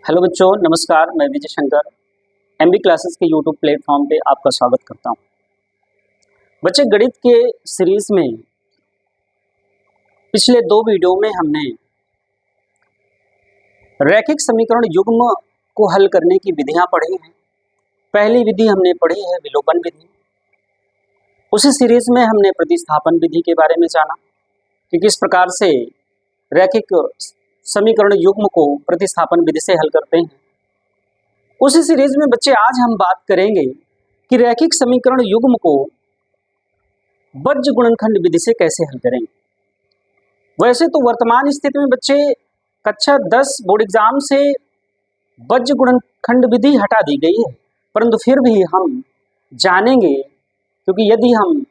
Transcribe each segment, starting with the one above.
Hello बच्चों, नमस्कार। मैं विजय शंकर एमबी क्लासेस के यूट्यूब प्लेटफॉर्म पे आपका स्वागत करता हूँ। बच्चे, गणित के सीरीज में पिछले 2 वीडियो में हमने रैखिक समीकरण युग्म को हल करने की विधियां पढ़ी हैं। पहली विधि हमने पढ़ी है विलोपन विधि। उसी सीरीज में हमने प्रतिस्थापन विधि के बारे में जाना कि किस प्रकार से रैखिक समीकरण युग्म को प्रतिस्थापन विधि से हल करते हैं। उसी सीरीज में बच्चे आज हम बात करेंगे कि रैखिक समीकरण युग्म को बीजगुणनखंड विधि से कैसे हल करेंगे। वैसे तो वर्तमान स्थिति में बच्चे कक्षा 10 बोर्ड एग्जाम से बीजगुणनखंड विधि हटा दी गई है, परंतु फिर भी हम जानेंगे, क्योंकि यदि हम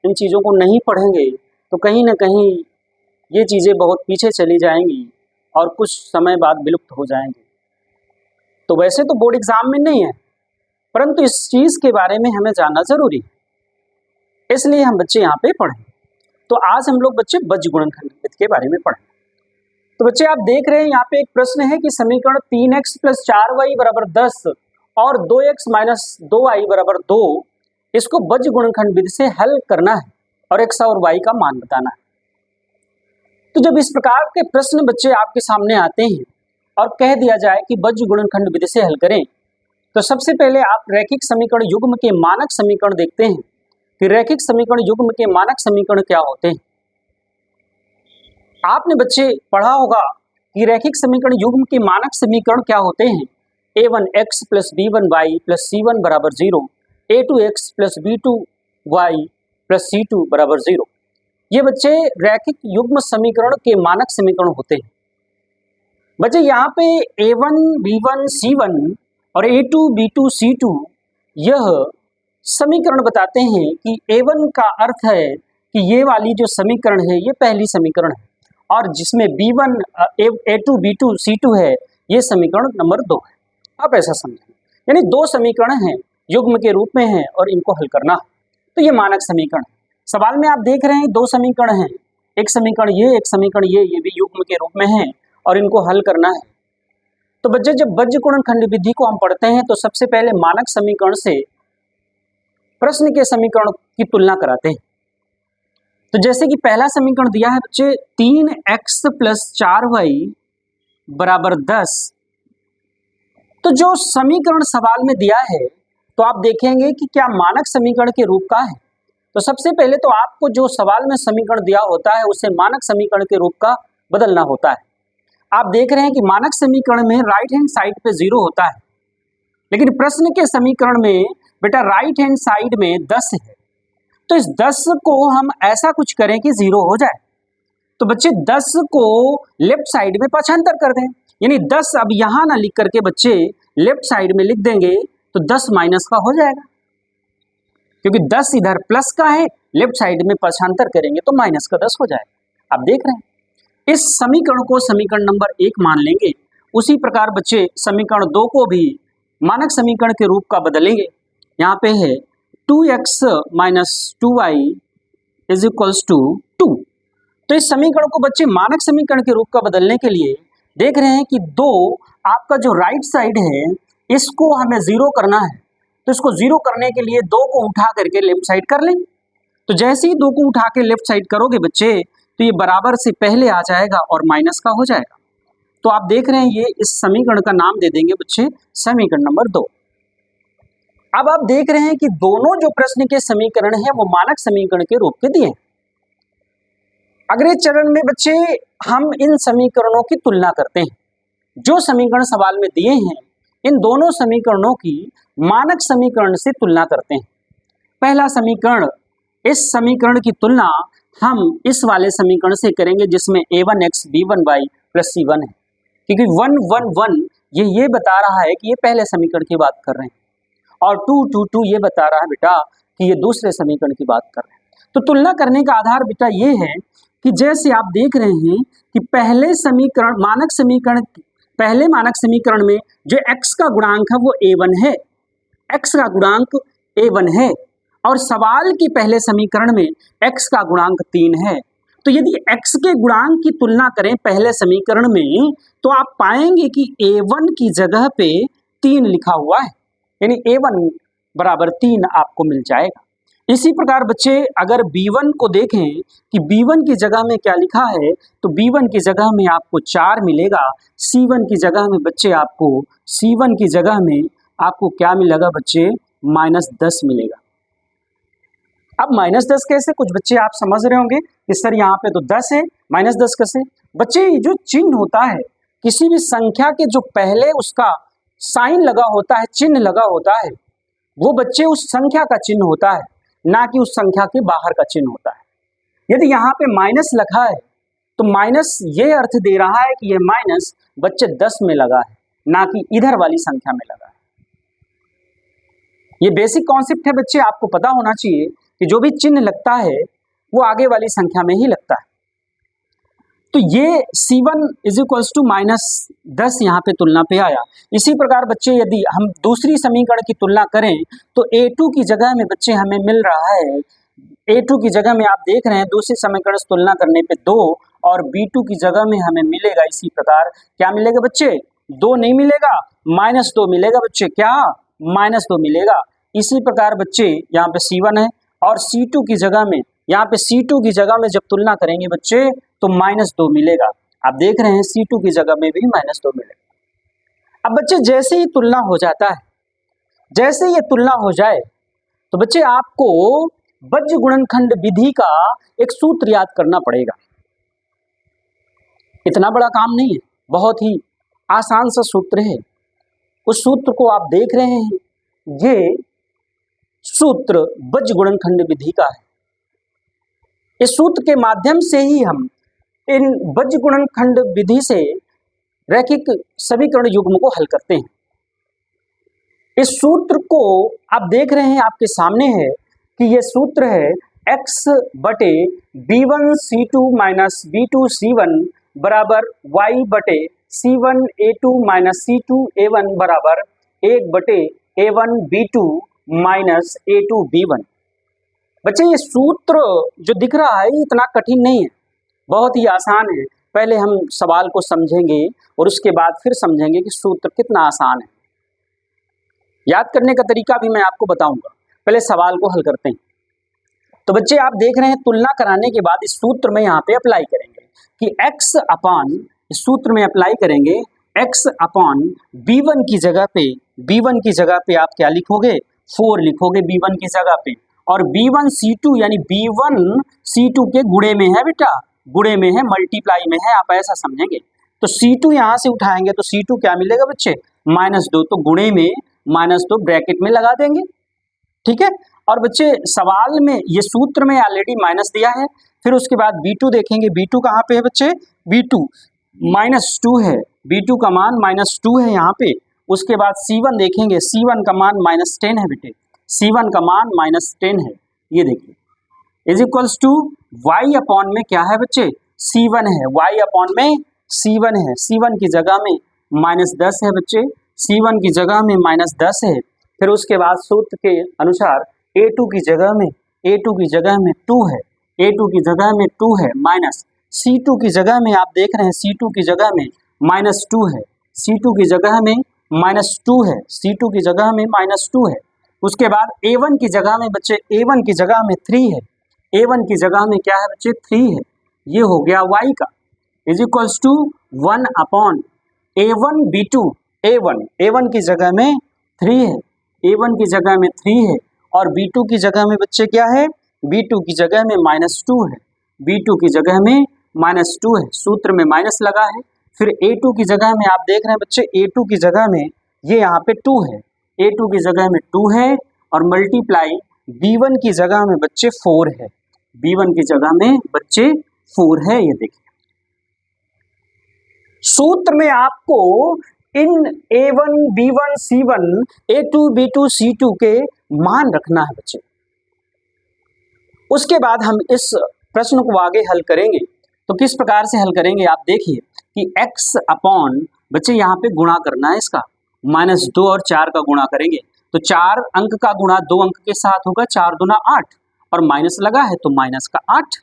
इन चीज़ों को नहीं पढ़ेंगे तो कहीं ना कहीं ये चीज़ें बहुत पीछे चली जाएंगी और कुछ समय बाद विलुप्त हो जाएंगे। तो वैसे तो बोर्ड एग्जाम में नहीं है, परंतु इस चीज़ के बारे में हमें जानना जरूरी है, इसलिए हम बच्चे यहाँ पे पढ़ें। तो आज हम लोग बच्चे बीजगुणनखंड विधि के बारे में पढ़ें। तो बच्चे आप देख रहे हैं यहाँ पे एक प्रश्न है कि समीकरण 3x + 4y = 10 और 2x - 2y = 2, इसको बीजगुणनखंड विधि से हल करना है और x और y का मान बताना है। तो जब इस प्रकार के प्रश्न बच्चे आपके सामने आते हैं और कह दिया जाए कि बीजगुणनखंड विधि से हल करें, तो सबसे पहले आप रैखिक समीकरण युग्म के मानक समीकरण देखते हैं कि रैखिक समीकरण युग्म के मानक समीकरण क्या होते हैं। आपने बच्चे पढ़ा होगा कि रैखिक समीकरण युग्म के मानक समीकरण क्या होते हैं। a1x + b1y + c1 = 0, a2x + b2y + c2 = 0। ये बच्चे रैखिक युग्म समीकरण के मानक समीकरण होते हैं। बच्चे यहाँ पे a1 b1 c1 और a2 b2 c2 यह समीकरण बताते हैं कि a1 का अर्थ है कि ये वाली जो समीकरण है ये पहली समीकरण है, और जिसमें b1 a2 b2 c2 है ये समीकरण नंबर 2 है। आप ऐसा समझें, यानी 2 समीकरण हैं, युग्म के रूप में हैं और इनको हल करना है। तो ये मानक समीकरण है। सवाल में आप देख रहे हैं 2 समीकरण हैं, एक समीकरण एक समीकरण ये भी युग्म के रूप में है और इनको हल करना है। तो बच्चे जब बीजगुणनखंड विधि को हम पढ़ते हैं तो सबसे पहले मानक समीकरण से प्रश्न के समीकरण की तुलना कराते हैं। तो जैसे कि पहला समीकरण दिया है बच्चे 3x + 4y = 10। तो जो समीकरण सवाल में दिया है तो आप देखेंगे कि क्या मानक समीकरण के रूप का है। तो सबसे पहले तो आपको जो सवाल में समीकरण दिया होता है उसे मानक समीकरण के रूप का बदलना होता है। आप देख रहे हैं कि मानक समीकरण में राइट हैंड साइड पे 0 होता है, लेकिन प्रश्न के समीकरण में बेटा राइट हैंड साइड में 10 है। तो इस 10 को हम ऐसा कुछ करें कि 0 हो जाए। तो बच्चे 10 को लेफ्ट साइड में पक्षांतर कर दें, यानी 10 अब यहां ना लिख करके बच्चे लेफ्ट साइड में लिख देंगे तो 10 माइनस का हो जाएगा, क्योंकि 10 इधर प्लस का है, लेफ्ट साइड में पक्षांतर करेंगे तो माइनस का 10 हो जाएगा। आप देख रहे हैं इस समीकरण को समीकरण नंबर 1 मान लेंगे। उसी प्रकार बच्चे समीकरण 2 को भी मानक समीकरण के रूप का बदलेंगे। यहाँ पे है 2x - 2y = 2। तो इस समीकरण को बच्चे मानक समीकरण के रूप का बदलने के लिए देख रहे हैं कि 2 आपका जो राइट साइड है इसको हमें 0 करना है। तो इसको 0 करने के लिए 2 को उठा करके लेफ्ट साइड कर लेंगे। तो जैसे ही 2 को उठा के लेफ्ट साइड करोगे बच्चे तो ये बराबर से पहले आ जाएगा और माइनस का हो जाएगा। तो आप देख रहे हैं ये इस समीकरण का नाम दे देंगे बच्चे समीकरण नंबर 2। अब आप देख रहे हैं कि दोनों जो प्रश्न के समीकरण हैं वो मानक समीकरण के रूप के दिए। अगले चरण में बच्चे हम इन समीकरणों की तुलना करते हैं। जो समीकरण सवाल में दिए हैं इन दोनों समीकरणों की मानक समीकरण से तुलना करते हैं। पहला समीकरण, इस समीकरण की तुलना हम इस वाले समीकरण से करेंगे जिसमें a1x b1y + c1 है, क्योंकि 1 1 1 ये बता रहा है कि ये पहले समीकरण की बात कर रहे हैं और 2 2 2 ये बता रहा है बेटा कि ये दूसरे समीकरण की बात कर रहे हैं। तो तुलना करने का आधार बेटा ये है कि जैसे आप देख रहे हैं कि पहले मानक समीकरण में जो x का गुणांक है वो a1 है, x का गुणांक a1 है, और सवाल के पहले समीकरण में x का गुणांक 3 है। तो यदि x के गुणांक की तुलना करें पहले समीकरण में तो आप पाएंगे कि a1 की जगह पे 3 लिखा हुआ है, यानी a1 बराबर 3 आपको मिल जाएगा। इसी प्रकार बच्चे अगर b1 को देखें कि b1 की जगह में क्या लिखा है, तो b1 की जगह में आपको 4 मिलेगा, c1 की जगह में बच्चे आपको c1 की जगह में आपको क्या मिलेगा बच्चे, -10 मिलेगा। अब -10 कैसे, कुछ बच्चे आप समझ रहे होंगे कि सर यहाँ पे तो 10 है, -10 कैसे? बच्चे जो चिन्ह होता है किसी भी संख्या के जो पहले उसका साइन लगा होता है, चिन्ह लगा होता है, वो बच्चे उस संख्या का चिन्ह होता है, ना कि उस संख्या के बाहर का चिन्ह होता है। यदि यहाँ पे माइनस लिखा है तो माइनस ये अर्थ दे रहा है कि ये माइनस बच्चे 10 में लगा है, ना कि इधर वाली संख्या में लगा है। ये बेसिक कॉन्सेप्ट है बच्चे, आपको पता होना चाहिए कि जो भी चिन्ह लगता है वो आगे वाली संख्या में ही लगता है। तो ये c1 इज इक्वल्स टू -10 यहाँ पे तुलना पे आया। इसी प्रकार बच्चे यदि हम दूसरी समीकरण की तुलना करें तो a2 की जगह में बच्चे हमें मिल रहा है, a2 की जगह में आप देख रहे हैं दूसरी समीकरण से तुलना करने पे 2 और b2 की जगह में हमें मिलेगा इसी प्रकार क्या मिलेगा बच्चे, 2 नहीं मिलेगा, -2 मिलेगा बच्चे, क्या -2 मिलेगा। इसी प्रकार बच्चे यहाँ पे c1 है और c2 की जगह में, यहाँ पे c2 की जगह में जब तुलना करेंगे बच्चे तो -2 मिलेगा। आप देख रहे हैं c2 की जगह में भी -2 मिलेगा। अब बच्चे जैसे ही तुलना हो जाता है, जैसे ये तुलना हो जाए तो बच्चे आपको बज्र गुणनखंड विधि का एक सूत्र याद करना पड़ेगा। इतना बड़ा काम नहीं है, बहुत ही आसान सा सूत्र है। उस सूत्र को आप देख रहे हैं, ये सूत्र बज्र गुणनखंड विधि का है। इस सूत्र के माध्यम से ही हम इन बज्र गुणनखंड विधि से रैखिक समीकरण युग्म को हल करते हैं। इस सूत्र को आप देख रहे हैं, आपके सामने है कि यह सूत्र है x बटे b1 c2 minus b2 c1 बराबर y बटे c1 a2 minus c2 a1 बराबर 1 बटे a1 b2 minus a2 b1। बच्चे ये सूत्र जो दिख रहा है इतना कठिन नहीं है, बहुत ही आसान है। पहले हम सवाल को समझेंगे और उसके बाद फिर समझेंगे कि सूत्र कितना आसान है। याद करने का तरीका भी मैं आपको बताऊंगा, पहले सवाल को हल करते हैं। तो बच्चे आप देख रहे हैं तुलना कराने के बाद इस सूत्र में यहाँ पे अप्लाई करेंगे कि x अपॉन, इस सूत्र में अप्लाई करेंगे x अपॉन b1 की जगह पे, b1 की जगह पे आप क्या लिखोगे, 4 लिखोगे b1 की जगह पे, और b1 c2 यानी b1 c2 के गुणे में है बेटा, गुणे में है, मल्टीप्लाई में है, आप ऐसा समझेंगे। तो c2 यहाँ से उठाएंगे तो c2 क्या मिलेगा बच्चे, -2, तो गुणे में -2 ब्रैकेट में लगा देंगे, ठीक है। और बच्चे सवाल में ये सूत्र में ऑलरेडी माइनस दिया है, फिर उसके बाद b2 देखेंगे, b2 कहाँ पे है बच्चे, b2 -2 है, b2 का मान -2 है यहाँ पे। उसके बाद c1 देखेंगे, c1 का मान -10 है बेटे, c1 का मान -10 है, ये देखिए is equals to y upon में क्या है बच्चे, c1 है, y अपॉन में c1 है, c1 की जगह में -10 है बच्चे, c1 की जगह में -10 है। फिर उसके बाद सूत्र के अनुसार a2 की जगह में, a2 की जगह में 2 है, a2 की जगह में 2 है, माइनस c2 की जगह में आप देख रहे हैं c2 की जगह में -2 है, c2 की जगह में -2 है, c2 की जगह में -2 है। उसके बाद a1 की जगह में बच्चे, a1 की जगह में 3 है, a1 की जगह में क्या है बच्चे, 3 है, ये हो गया y का, is equals to 1 upon a1 b2, a1 की जगह में 3 है, a1 की जगह में 3 है, और b2 की जगह में बच्चे क्या है, b2 की जगह में -2 है, b2 की जगह में -2 है, सूत्र में माइनस लगा है। फिर a2 की जगह में आप देख रहे हैं बच्चे, a2 की जगह में ये यहाँ पे 2 है, a2 की जगह में 2 है, और मल्टीप्लाई b1 की जगह में बच्चे 4 है, b1 की जगह में बच्चे 4 है, ये देखिए। सूत्र में आपको इन a1 b1 c1 a2 b2 c2 के मान रखना है बच्चे। उसके बाद हम इस प्रश्न को आगे हल करेंगे, तो किस प्रकार से हल करेंगे आप देखिए कि x अपॉन बच्चे यहाँ पे गुणा करना है इसका, -2 और 4 का गुणा करेंगे तो 4 अंक का गुणा 2 अंक के साथ होगा, 4 दूना 8, और माइनस लगा है तो माइनस का 8,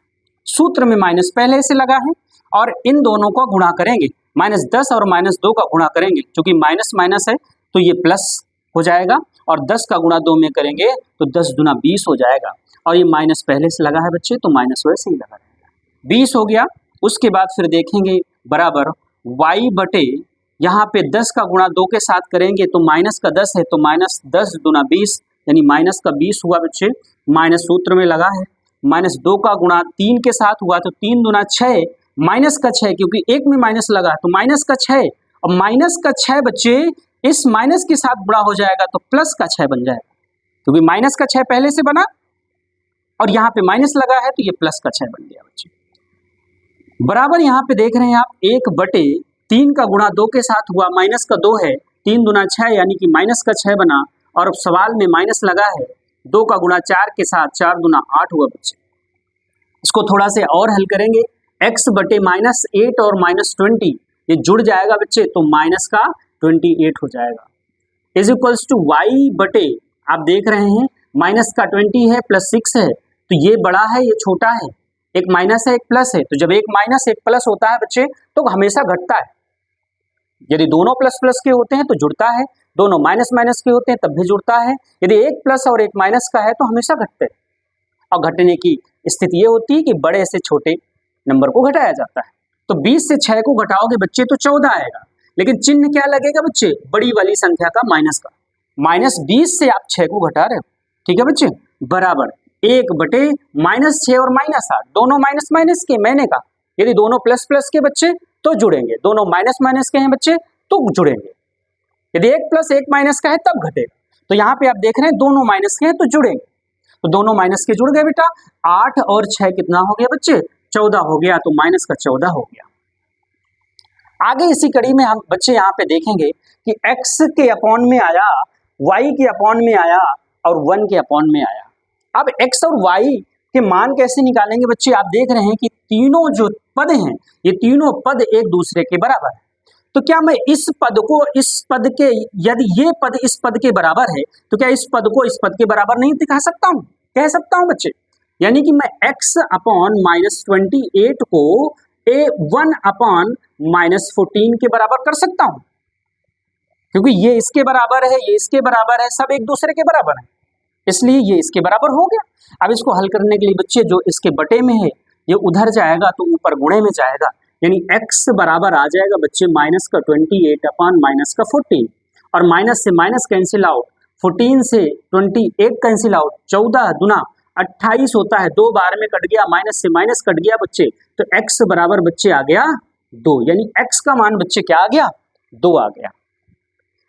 सूत्र में माइनस पहले से लगा है और इन दोनों का गुणा करेंगे, -10 और -2 का गुणा करेंगे, क्योंकि माइनस माइनस है तो ये प्लस हो जाएगा और 10 का गुणा 2 में करेंगे तो 10 दूना 20 हो जाएगा और ये माइनस पहले से लगा है बच्चे तो माइनस वैसे ही लगा रहेगा। 20 हो गया। उसके बाद फिर देखेंगे बराबर y बटे यहाँ पे 10 का गुणा 2 के साथ करेंगे तो माइनस का 10 है तो -10 दूना 20 यानी माइनस का 20 हुआ बच्चे, माइनस सूत्र में लगा है। -2 का गुणा 3 के साथ हुआ तो 3 दूना 6, माइनस का 6 क्योंकि एक में माइनस लगा तो माइनस का 6 और माइनस का 6 बच्चे इस माइनस के साथ गुणा हो जाएगा तो प्लस का 6 बन जाएगा, क्योंकि माइनस का 6 पहले से बना और यहाँ पे माइनस लगा है तो ये प्लस का 6 बन गया बच्चे। बराबर यहाँ पे देख रहे हैं आप 1/3 का गुणा 2 के साथ हुआ, माइनस का 2 है, 3 दूना 6 यानी कि माइनस का 6 बना और अब सवाल में माइनस लगा है, 2 का गुणा 4 के साथ 4 दूना 8 हुआ बच्चे। इसको थोड़ा से और हल करेंगे, x बटे -8 और -20 ये जुड़ जाएगा बच्चे तो माइनस का 28 हो जाएगा, इज इक्वल्स टू y बटे आप देख रहे हैं माइनस का 20 है प्लस 6 है तो ये बड़ा है ये छोटा है, एक माइनस है एक प्लस है, तो जब एक माइनस एक प्लस होता है बच्चे तो हमेशा घटता है। यदि दोनों प्लस प्लस के होते हैं तो जुड़ता है, दोनों माइनस माइनस के होते हैं तब भी जुड़ता है। यदि एक प्लस और एक माइनस का है तो हमेशा घटते हैं और घटने की स्थिति ये होती है कि बड़े से छोटे नंबर को घटाया जाता है। तो 20 से 6 को घटाओगे बच्चे तो 14 आएगा, लेकिन चिन्ह क्या लगेगा बच्चे, बड़ी वाली संख्या का माइनस का, -20 से आप 6 को घटा रहे हो, ठीक है बच्चे। बराबर 1/-6 और -8 दोनों माइनस माइनस के, मैंने कहा यदि दोनों प्लस प्लस के बच्चे तो जुड़ेंगे, दोनों माइनस माइनस के हैं बच्चे तो जुड़ेंगे, यदि एक प्लस एक माइनस का है तब घटेगा। तो यहाँ पे आप देख रहे हैं दोनों माइनस के हैं तो जुड़ेंगे, तो दोनों माइनस के जुड़ गए बेटा, 8 और 6 कितना हो गया बच्चे, 14 हो गया, तो माइनस का 14 हो गया। आगे इसी कड़ी में हम बच्चे यहाँ पे देखेंगे कि x के अपॉन में आया, y के अपॉन में आया और 1 के अपॉन में आया। अब x और y के मान कैसे निकालेंगे बच्चे, आप देख रहे हैं कि तीनों जो पद हैं ये तीनों पद एक दूसरे के बराबर है, तो क्या मैं इस पद को इस पद के, यदि ये पद इस पद के बराबर है तो क्या इस पद को इस पद के बराबर नहीं दिखा सकता हूँ, कह सकता हूँ बच्चे। यानी कि मैं x अपॉन -28 को 1 अपॉन -14 के बराबर कर सकता हूँ, क्योंकि ये इसके बराबर है ये इसके बराबर है, सब एक दूसरे के बराबर है, इसलिए ये इसके बराबर हो गया। अब इसको हल करने के लिए बच्चे जो इसके बटे में है ये उधर जाएगा तो ऊपर गुणे में जाएगा, यानी x बराबर आ जाएगा बच्चे -28 अपॉन -14 और माइनस से माइनस कैंसिल आउट, 14 से 28 कैंसिल आउट, 14 दूना 28 होता है, 2 बार में कट गया, माइनस से माइनस कट गया बच्चे, तो x बराबर बच्चे आ गया 2, यानी x का मान बच्चे क्या आ गया, 2 आ गया।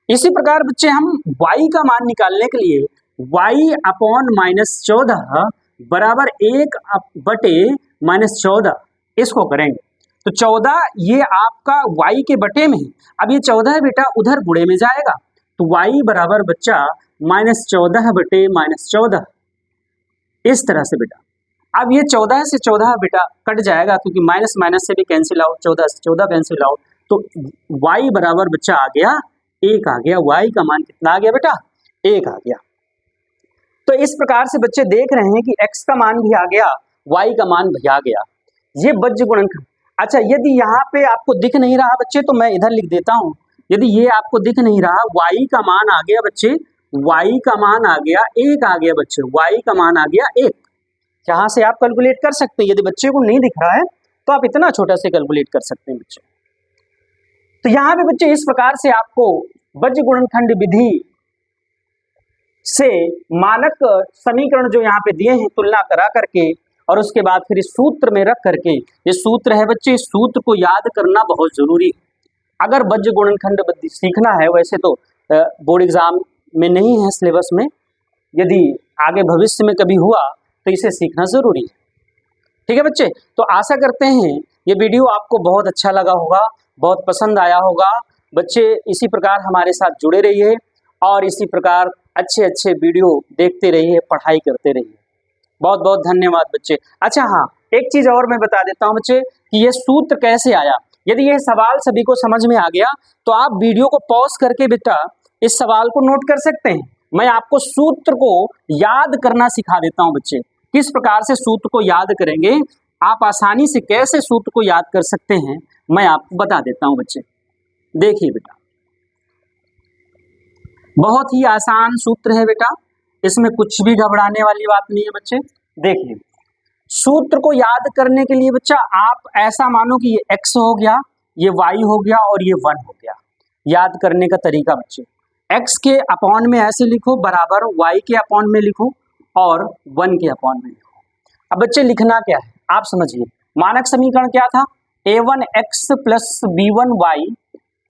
इसी प्रकार बच्चे हम y का मान निकालने के लिए y अपॉन -14 बराबर 1/-14 इसको करेंगे, तो 14 ये आपका y के बटे में है, अब ये 14 बेटा उधर गुणे में जाएगा, तो y बराबर बच्चा -14/-14 इस तरह से बेटा। अब ये 14 से 14 बेटा कट जाएगा क्योंकि माइनस माइनस से भी कैंसिल आउट, 14 से 14 कैंसिल आउट, तो y बराबर बच्चा आ गया 1 आ गया, y का मान कितना आ गया बेटा 1 आ गया। तो इस प्रकार से बच्चे देख रहे हैं कि x का मान भी आ गया, y का मान भी आ गया, ये बज्य गुणनखंड। अच्छा यदि यहाँ पे आपको दिख नहीं रहा बच्चे तो मैं इधर लिख देता हूँ, यदि ये आपको दिख नहीं रहा, y का मान आ गया बच्चे, y का मान आ गया 1 आ गया बच्चे, y का मान आ गया 1, यहाँ से आप कैलकुलेट कर सकते हैं, यदि बच्चे को नहीं दिख रहा है तो आप इतना छोटा से कैलकुलेट कर सकते हैं बच्चे। तो यहाँ पे बच्चे इस प्रकार से आपको बज्य गुणनखंड विधि से मानक समीकरण जो यहाँ पे दिए हैं तुलना करा करके और उसके बाद फिर इस सूत्र में रख करके, ये सूत्र है बच्चे, इस सूत्र को याद करना बहुत जरूरी है अगर बज्य गुणनखंड सीखना है। वैसे तो बोर्ड एग्जाम में नहीं है सिलेबस में, यदि आगे भविष्य में कभी हुआ तो इसे सीखना जरूरी है, ठीक है बच्चे। तो आशा करते हैं ये वीडियो आपको बहुत अच्छा लगा होगा, बहुत पसंद आया होगा बच्चे। इसी प्रकार हमारे साथ जुड़े रहिए और इसी प्रकार अच्छे अच्छे वीडियो देखते रहिए, पढ़ाई करते रहिए। बहुत बहुत धन्यवाद बच्चे। अच्छा हाँ, एक चीज और मैं बता देता हूँ बच्चे कि ये सूत्र कैसे आया। यदि ये सवाल सभी को समझ में आ गया तो आप वीडियो को पॉज करके बेटा इस सवाल को नोट कर सकते हैं। मैं आपको सूत्र को याद करना सिखा देता हूँ बच्चे, किस प्रकार से सूत्र को याद करेंगे आप आसानी से कैसे सूत्र को याद कर सकते हैं मैं आपको बता देता हूं बच्चे। देखिए बेटा, बहुत ही आसान सूत्र है बेटा, इसमें कुछ भी घबराने वाली बात नहीं है बच्चे। देखिए, सूत्र को याद करने के लिए बच्चा आप ऐसा मानो कि ये x हो गया, ये y हो गया और ये 1 हो गया। याद करने का तरीका बच्चे, x के अपॉन में ऐसे लिखो बराबर y के अपॉन में लिखो और 1 के अपॉन में लिखो। अब बच्चे लिखना क्या है आप समझिए। मानक समीकरण क्या था, a1x plus b1y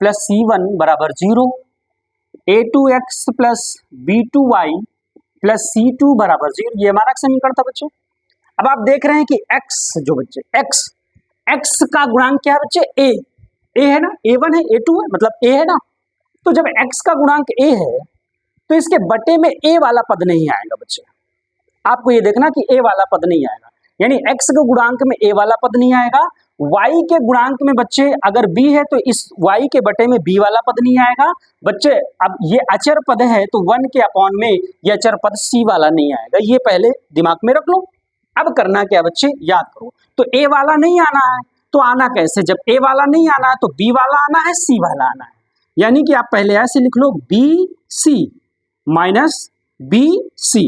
plus c1 बराबर 0, a2x plus b2y plus c2 बराबर 0, ये मानक समीकरण था बच्चों। अब आप देख रहे हैं कि x जो बच्चे x का गुणांक क्या है बच्चे, a है ना, a1 है a2 है मतलब a है ना। तो जब x का गुणांक a है तो इसके बटे में a वाला पद नहीं आएगा बच्चे। आपको ये देखना कि a वाला पद नहीं आएगा, यानी x के गुणांक में a वाला पद नहीं आएगा। y के गुणांक में बच्चे अगर b है तो इस y के बटे में b वाला पद नहीं आएगा बच्चे। अब ये अचर पद है तो 1 के अपॉन में ये अचर पद c वाला नहीं आएगा, ये पहले दिमाग में रख लो। अब करना क्या बच्चे, याद करो। तो a वाला नहीं आना है तो आना कैसे, जब a वाला नहीं आना है तो b वाला आना है, c वाला आना है। यानी कि आप पहले ऐसे लिख लो bc माइनस bc,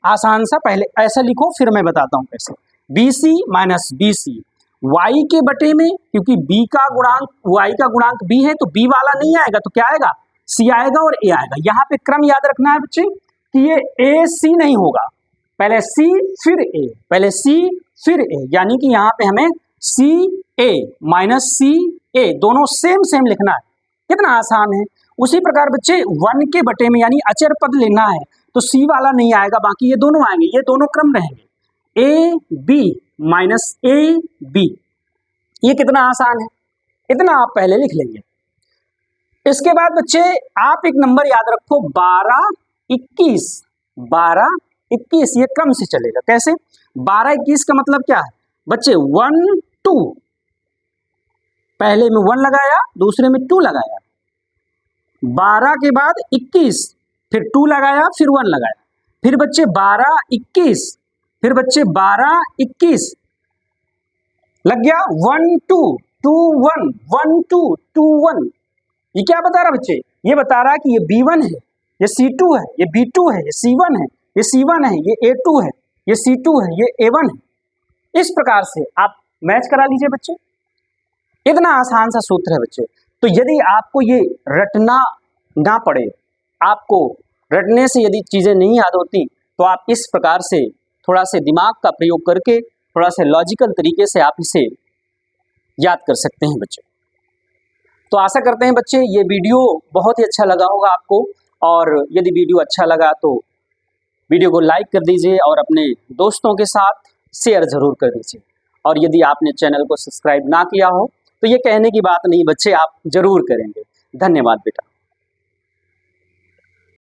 आसान सा पहले ऐसा लिखो फिर मैं बताता हूं कैसे। bc माइनस bc, y के बटे में, क्योंकि b का गुणांक y का गुणांक b है तो b वाला नहीं आएगा तो क्या आएगा, c आएगा और a आएगा। यहाँ पे क्रम याद रखना है बच्चे कि ये a c नहीं होगा, पहले c फिर a, पहले c फिर a, यानी कि यहाँ पे हमें c a minus c a दोनों सेम सेम लिखना है। कितना आसान है। उसी प्रकार बच्चे 1 के बटे में यानी अचर पद लेना है तो c वाला नहीं आएगा, बाकी ये दोनों आएंगे, ये दोनों क्रम रहेंगे, a b minus a b। ये कितना आसान है, इतना आप पहले लिख लेंगे। इसके बाद बच्चे आप एक नंबर याद रखो 12 21, 12 21, ये क्रम से चलेगा। कैसे, 12 21 का मतलब क्या है बच्चे, 1 2, पहले में 1 लगाया दूसरे में 2 लगाया, 12 के बाद 21 फिर 2 लगाया फिर 1 लगाया, फिर बच्चे 12 21, फिर बच्चे 12 21 लग गया 1 2 2 1 1 2 2 1। ये क्या बता रहा बच्चे, ये बता रहा है कि ये b1 है, ये c2 है, ये b2 है, ये c1 है, ये c1 है, ये a2 है, ये c2 है, ये a1 है। इस प्रकार से आप मैच करा लीजिए बच्चे, इतना आसान सा सूत्र है बच्चे। तो यदि आपको ये रटना ना पड़े, आपको रटने से यदि चीज़ें नहीं याद होती तो आप इस प्रकार से थोड़ा से दिमाग का प्रयोग करके थोड़ा से लॉजिकल तरीके से आप इसे याद कर सकते हैं बच्चे। तो आशा करते हैं बच्चे ये वीडियो बहुत ही अच्छा लगा होगा आपको, और यदि वीडियो अच्छा लगा तो वीडियो को लाइक कर दीजिए और अपने दोस्तों के साथ शेयर ज़रूर कर दीजिए। और यदि आपने चैनल को सब्सक्राइब ना किया हो तो ये कहने की बात नहीं बच्चे, आप ज़रूर करेंगे। धन्यवाद बेटा।